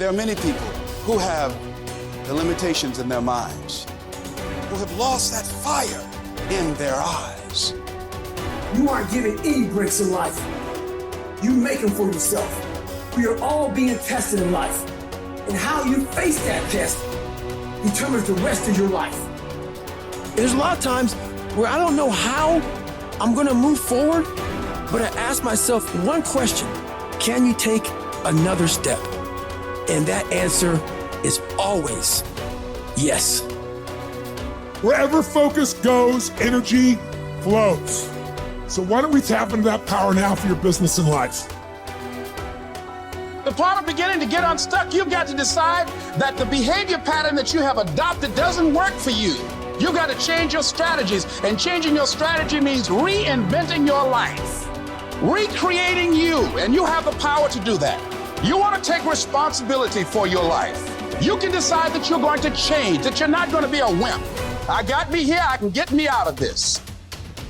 There are many people who have the limitations in their minds, who have lost that fire in their eyes. You aren't given any breaks in life. You make them for yourself. We are all being tested in life. And how you face that test determines the rest of your life. There's a lot of times where I don't know how I'm gonna move forward, but I ask myself one question: can you take another step? And that answer is always yes. Wherever focus goes, energy flows. So why don't we tap into that power now for your business and life? The part of beginning to get unstuck, you've got to decide that the behavior pattern that you have adopted doesn't work for you. You've got to change your strategies, and changing your strategy means reinventing your life, recreating you, and you have the power to do that. You want to take responsibility for your life. You can decide that you're going to change, that you're not going to be a wimp. I got me here, I can get me out of this,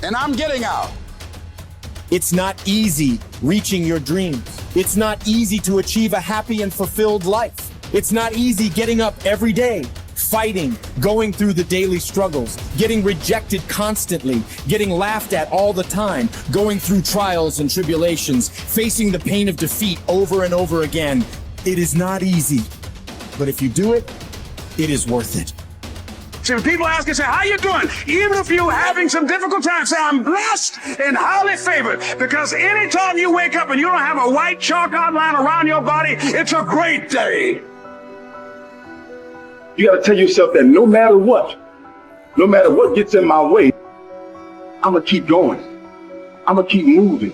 and I'm getting out. It's not easy reaching your dreams. It's not easy to achieve a happy and fulfilled life. It's not easy getting up every day, fighting, going through the daily struggles, getting rejected constantly, getting laughed at all the time, going through trials and tribulations, facing the pain of defeat over and over again. It is not easy, but if you do it, it is worth it. See, when people ask you, say, how you doing? Even if you're having some difficult times, say, I'm blessed and highly favored. Because anytime you wake up and you don't have a white chalk outline around your body, it's a great day. You got to tell yourself that no matter what gets in my way, I'm going to keep going. I'm going to keep moving.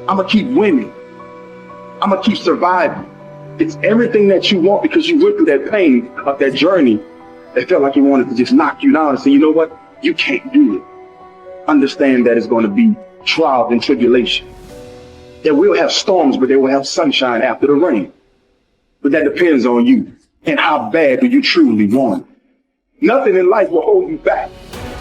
I'm going to keep winning. I'm going to keep surviving. It's everything that you want, because you went through that pain of that journey. It felt like he wanted to just knock you down and say, you know what? You can't do it. Understand that it's going to be trials and tribulation. That we'll have storms, but they will have sunshine after the rain. But that depends on you and how bad do you truly want it. Nothing in life will hold you back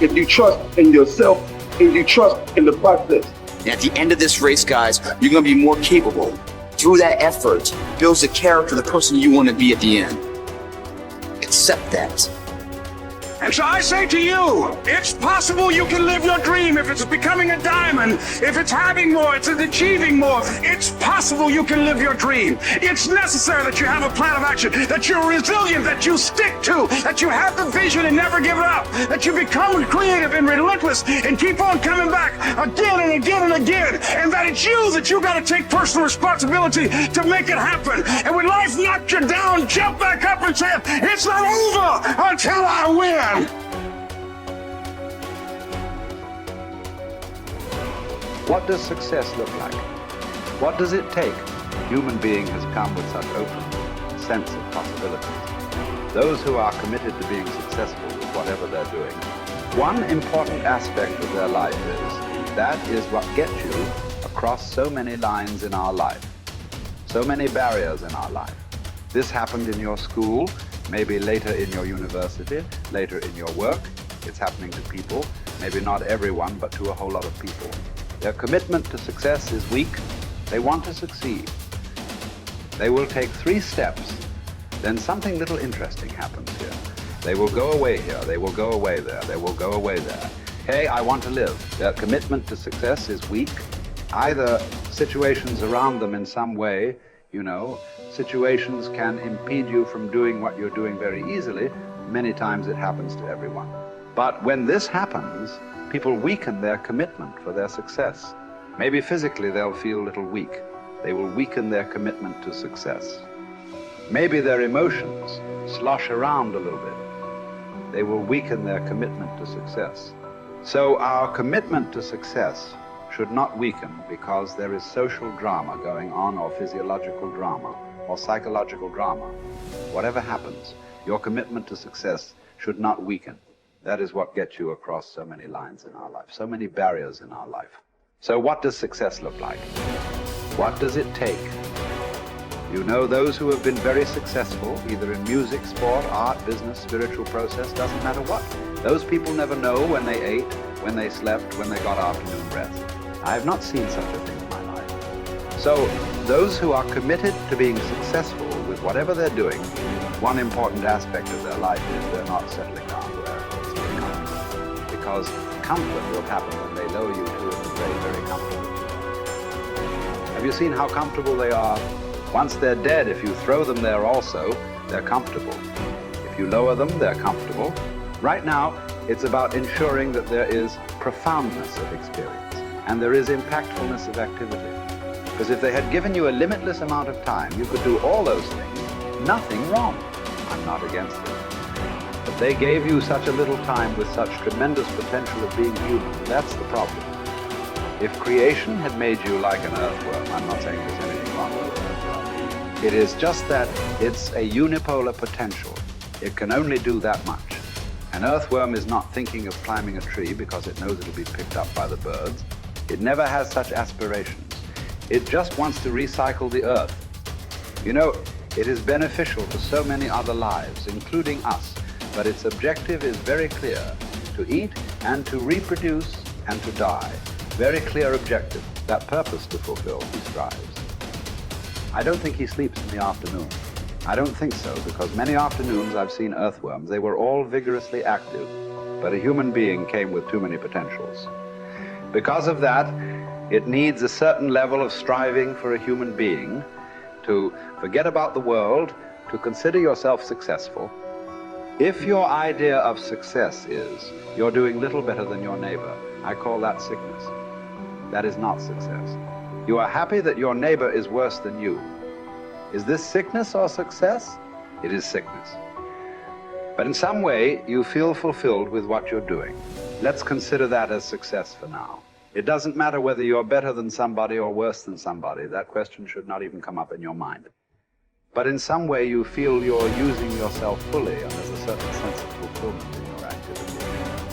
if you trust in yourself and you trust in the process. And at the end of this race, guys, you're going to be more capable. Through that effort, builds the character, the person you want to be at the end. Accept that. And so I say to you, it's possible you can live your dream. If it's becoming a diamond, if it's having more, it's achieving more, it's possible you can live your dream. It's necessary that you have a plan of action, that you're resilient, that you stick to, that you have the vision and never give it up, that you become creative and relentless and keep on coming back again and again and again, and that it's you that you got to take personal responsibility to make it happen. And when life knocks you down, jump back up and say, it's not over until I win. What does success look like? What does it take? A human being has come with such open sense of possibilities. Those who are committed to being successful with whatever they're doing, one important aspect of their life is, that is what gets you across so many lines in our life, so many barriers in our life. This happened in your school, maybe later in your university, later in your work. It's happening to people, maybe not everyone, but to a whole lot of people. Their commitment to success is weak. They want to succeed. They will take 3 steps, then something little interesting happens here. They will go away here, they will go away there, they will go away there. Hey, I want to live. Their commitment to success is weak. Either situations around them in some way, situations can impede you from doing what you're doing very easily. Many times it happens to everyone. But when this happens, people weaken their commitment for their success. Maybe physically they'll feel a little weak. They will weaken their commitment to success. Maybe their emotions slosh around a little bit. They will weaken their commitment to success. So our commitment to success should not weaken because there is social drama going on, or physiological drama, or psychological drama. Whatever happens, your commitment to success should not weaken. That is what gets you across so many lines in our life, so many barriers in our life. So what does success look like? What does it take? Those who have been very successful, either in music, sport, art, business, spiritual process, doesn't matter what. Those people never know when they ate, when they slept, when they got afternoon rest. I have not seen such a thing in my life. So those who are committed to being successful with whatever they're doing, one important aspect of their life is they're not settling down where it's very comfortable. Because comfort will happen when they lower you to a very, very comfortable. Have you seen how comfortable they are? Once they're dead, if you throw them there also, they're comfortable. If you lower them, they're comfortable. Right now, it's about ensuring that there is profoundness of experience and there is impactfulness of activity. Because if they had given you a limitless amount of time, you could do all those things, nothing wrong. I'm not against it. But they gave you such a little time with such tremendous potential of being human. That's the problem. If creation had made you like an earthworm, I'm not saying there's anything wrong with an earthworm. It is just that it's a unipolar potential. It can only do that much. An earthworm is not thinking of climbing a tree because it knows it'll be picked up by the birds. It never has such aspirations. It just wants to recycle the earth. You know, it is beneficial to so many other lives, including us, but its objective is very clear: to eat and to reproduce and to die. Very clear objective, that purpose to fulfill he strives. I don't think he sleeps in the afternoon. I don't think so, because many afternoons I've seen earthworms. They were all vigorously active, but a human being came with too many potentials. Because of that, it needs a certain level of striving for a human being to forget about the world, to consider yourself successful. If your idea of success is you're doing little better than your neighbor, I call that sickness. That is not success. You are happy that your neighbor is worse than you. Is this sickness or success? It is sickness. But in some way, you feel fulfilled with what you're doing. Let's consider that as success for now. It doesn't matter whether you're better than somebody or worse than somebody. That question should not even come up in your mind. But in some way, you feel you're using yourself fully, and there's a certain sense of fulfillment in your activity.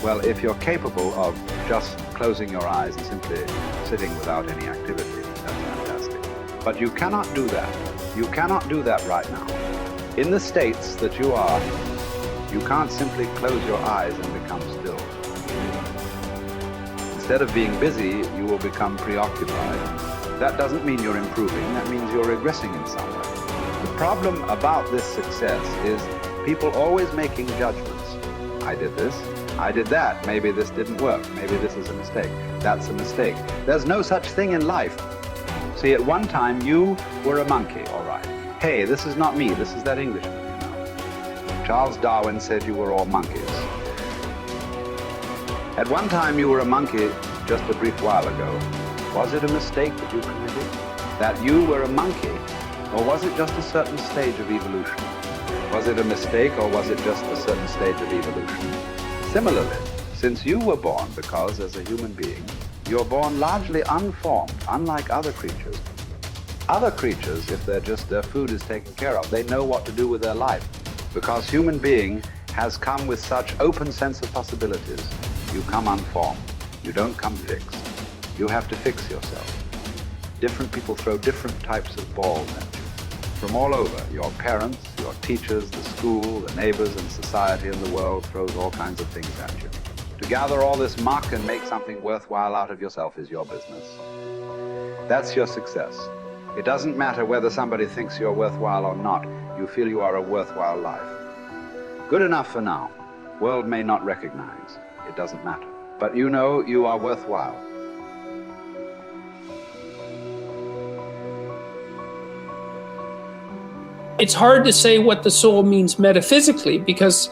Well, if you're capable of just closing your eyes and simply sitting without any activity, that's fantastic. But you cannot do that. You cannot do that right now. In the states that you are, you can't simply close your eyes and become still. Instead of being busy, you will become preoccupied. That doesn't mean you're improving, that means you're regressing in some way. The problem about this success is people always making judgments. I did this, I did that, maybe this didn't work, maybe this is a mistake, that's a mistake. There's no such thing in life. See, at one time you were a monkey, all right. Hey, this is not me, this is that Englishman, you know. Charles Darwin said you were all monkeys. At one time you were a monkey just a brief while ago. Was it a mistake that you committed? That you were a monkey? Or was it just a certain stage of evolution? Was it a mistake or was it just a certain stage of evolution? Similarly, since you were born, because as a human being, you're born largely unformed, unlike other creatures. Other creatures, if their food is taken care of, they know what to do with their life. Because human being has come with such open sense of possibilities. You come unformed. You don't come fixed. You have to fix yourself. Different people throw different types of balls at you. From all over, your parents, your teachers, the school, the neighbors, and society and the world throws all kinds of things at you. To gather all this muck and make something worthwhile out of yourself is your business. That's your success. It doesn't matter whether somebody thinks you're worthwhile or not. You feel you are a worthwhile life. Good enough for now. World may not recognize. It doesn't matter. But you know you are worthwhile. It's hard to say what the soul means metaphysically because,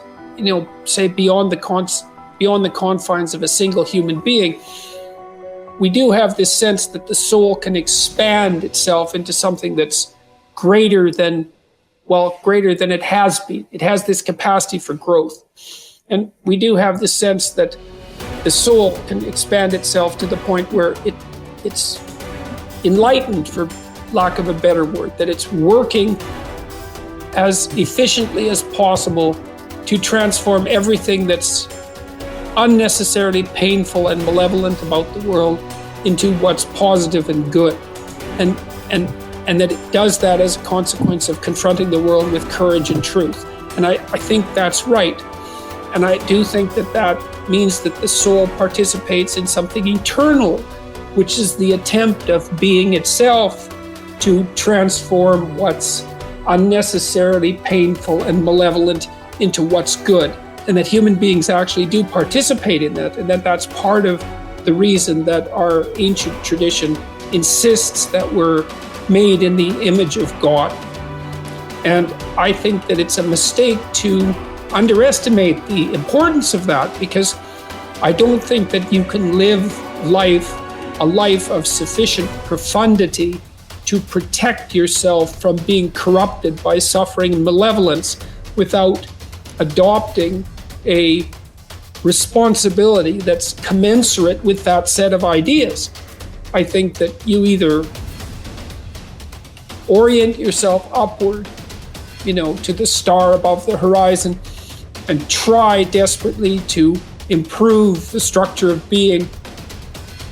say beyond the confines of a single human being, we do have this sense that the soul can expand itself into something that's greater than it has been. It has this capacity for growth. And we do have the sense that the soul can expand itself to the point where it's enlightened, for lack of a better word, that it's working as efficiently as possible to transform everything that's unnecessarily painful and malevolent about the world into what's positive and good. And that it does that as a consequence of confronting the world with courage and truth. And I think that's right. And I do think that means that the soul participates in something eternal, which is the attempt of being itself to transform what's unnecessarily painful and malevolent into what's good, and that human beings actually do participate in that, and that that's part of the reason that our ancient tradition insists that we're made in the image of God. And I think that it's a mistake to underestimate the importance of that, because I don't think that you can live a life of sufficient profundity to protect yourself from being corrupted by suffering and malevolence without adopting a responsibility that's commensurate with that set of ideas. I think that you either orient yourself upward, to the star above the horizon, and try desperately to improve the structure of being,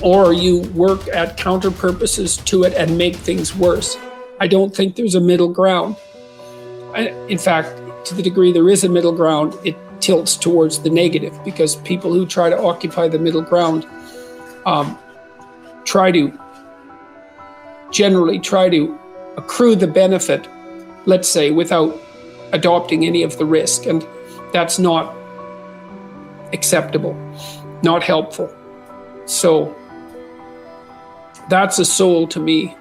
or you work at counter purposes to it and make things worse. I don't think there's a middle ground. In fact, to the degree there is a middle ground, it tilts towards the negative, because people who try to occupy the middle ground generally try to accrue the benefit, let's say, without adopting any of the risk. And that's not acceptable, not helpful. So that's a soul to me.